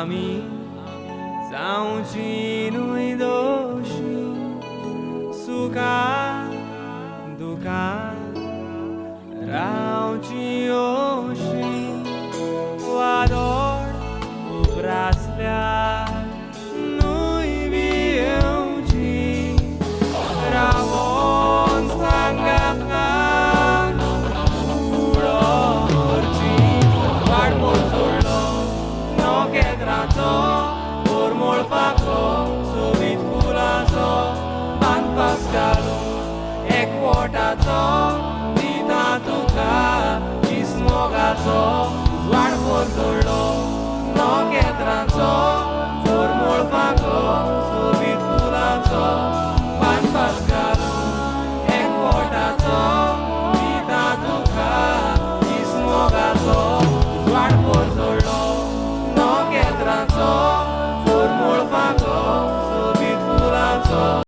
आमी जावची न्हय दोशी सुखान दुखान रावची ओशी वादळ उबरासल्यार न्हय बी येवची रावोन सांगातान उडो व्हरची वाडपोर सोडलो नोकेत्राचो मोळपाचो सोबीत फुलांचो बांदपाक घालून एकवटाचो दिता तुका इस्मोगाचो वाडपोर सोडलो नोकेत्राचो मोळपाचो सोबीत फुलांचो बांदपाक घालून एकवटाचो दिता तुका इस्मोगाचो वाडपोर सोडलो नोकेत्राचो मोळपाचो सोबीत फुलांचो